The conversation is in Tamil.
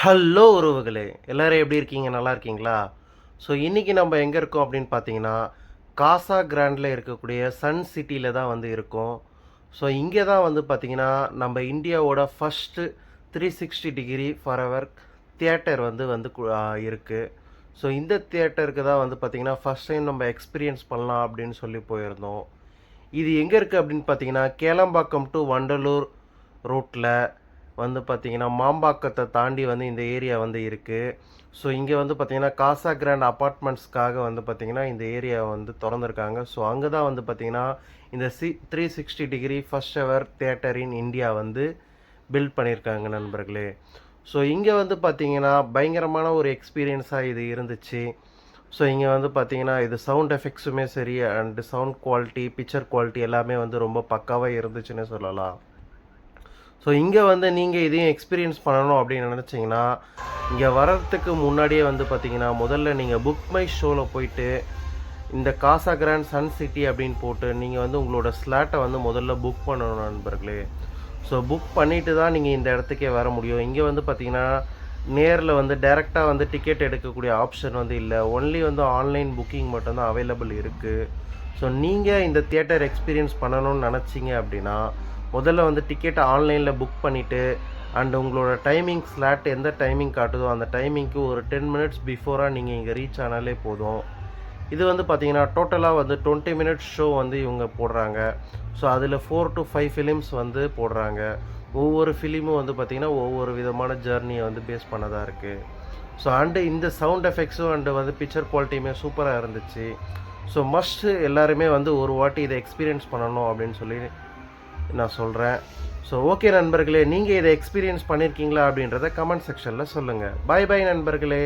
ஹலோ உறவுகளே! எல்லாரும் எப்படி இருக்கீங்க? நல்லா இருக்கீங்களா? ஸோ இன்னைக்கு நம்ம எங்க இருக்கோம் அப்படின்னு பார்த்தீங்கன்னா, காசா கிராண்ட்ல இருக்கக்கூடிய சன் சிட்டில தான் வந்து இருக்கோம். ஸோ இங்கே தான் வந்து பார்த்தீங்கன்னா, நம்ம இந்தியாவோட ஃபர்ஸ்ட்டு 360 டிகிரி ஃபாரெவர் தியேட்டர் வந்து வந்து இருக்கு. ஸோ இந்த தியேட்டருக்கு தான் வந்து பார்த்தீங்கன்னா, ஃபர்ஸ்ட் டைம் நம்ம எக்ஸ்பீரியன்ஸ் பண்ணலாம் அப்படின்னு சொல்லி போயிருந்தோம். இது எங்கே இருக்குது அப்படின்னு பார்த்தீங்கன்னா, கேளம்பாக்கம் டு வண்டலூர் ரோட்டில் வந்து பார்த்தீங்கன்னா, மாம்பாக்கத்தை தாண்டி வந்து இந்த ஏரியா வந்து இருக்குது. ஸோ இங்கே வந்து பார்த்தீங்கன்னா, காசா கிராண்ட் அப்பார்ட்மெண்ட்ஸ்க்காக வந்து பார்த்தீங்கன்னா, இந்த ஏரியா வந்து திறந்துருக்காங்க. ஸோ அங்கே தான் வந்து பார்த்தீங்கன்னா, இந்த 360 degree first ever theatre in India வந்து பில்ட் பண்ணியிருக்காங்க நண்பர்களே. ஸோ இங்கே வந்து பார்த்தீங்கன்னா, பயங்கரமான ஒரு எக்ஸ்பீரியன்ஸாக இது இருந்துச்சு. ஸோ இங்கே வந்து பார்த்தீங்கன்னா, இது சவுண்ட் எஃபெக்ட்ஸுமே சரி and sound quality, picture quality எல்லாமே வந்து ரொம்ப பக்காவாக இருந்துச்சுன்னு சொல்லலாம். ஸோ இங்கே வந்து நீங்கள் இதையும் எக்ஸ்பீரியன்ஸ் பண்ணணும் அப்படின்னு நினச்சிங்கன்னா, இங்கே வர்றதுக்கு முன்னாடியே வந்து பார்த்தீங்கன்னா, முதல்ல நீங்கள் புக் மை ஷோவில் போயிட்டு, இந்த காசா கிராண்ட் சன் சிட்டி அப்படின்னு போட்டு, நீங்கள் வந்து உங்களோட ஸ்லாட்டை வந்து முதல்ல புக் பண்ணணும் நண்பர்களே. ஸோ புக் பண்ணிவிட்டு தான் நீங்கள் இந்த இடத்துக்கே வர முடியும். இங்கே வந்து பார்த்தீங்கன்னா, நேரில் வந்து டைரெக்டாக வந்து டிக்கெட் எடுக்கக்கூடிய ஆப்ஷன் வந்து இல்லை. ஒன்லி வந்து ஆன்லைன் புக்கிங் மட்டும்தான் அவைலபிள் இருக்குது. ஸோ நீங்கள் இந்த தியேட்டர் எக்ஸ்பீரியன்ஸ் பண்ணணும்னு நினச்சிங்க அப்படின்னா, முதல்ல வந்து டிக்கெட்டை ஆன்லைனில் புக் பண்ணிவிட்டு அண்ட் உங்களோட டைமிங் ஸ்லாட் எந்த டைமிங் காட்டுதோ அந்த டைமிங்க்கு ஒரு 10 மினிட்ஸ் பிஃபோராக நீங்கள் இங்கே ரீச் ஆனாலே போதும். இது வந்து பார்த்தீங்கன்னா டோட்டலாக வந்து 20 மினிட்ஸ் ஷோ வந்து இவங்க போடுறாங்க. ஸோ அதில் 4 to 5 ஃபிலிம்ஸ் வந்து போடுறாங்க. ஒவ்வொரு ஃபிலிமும் வந்து பார்த்திங்கன்னா ஒவ்வொரு விதமான ஜேர்னியை வந்து பேஸ் பண்ணதாக இருக்குது. ஸோ அண்டு இந்த சவுண்ட் எஃபெக்ட்ஸும் அண்டு வந்து பிக்சர் குவாலிட்டியுமே சூப்பராக இருந்துச்சு. ஸோ மஸ்ட்டு எல்லாருமே வந்து ஒரு வாட்டி இதை எக்ஸ்பீரியன்ஸ் பண்ணணும் அப்படின்னு சொல்லி நான் சொல்கிறேன். ஸோ ஓகே நண்பர்களே, நீங்கள் இதை எக்ஸ்பீரியன்ஸ் பண்ணியிருக்கீங்களா அப்படின்றத கமெண்ட் செக்ஷனில் சொல்லுங்கள். பை பை நண்பர்களே.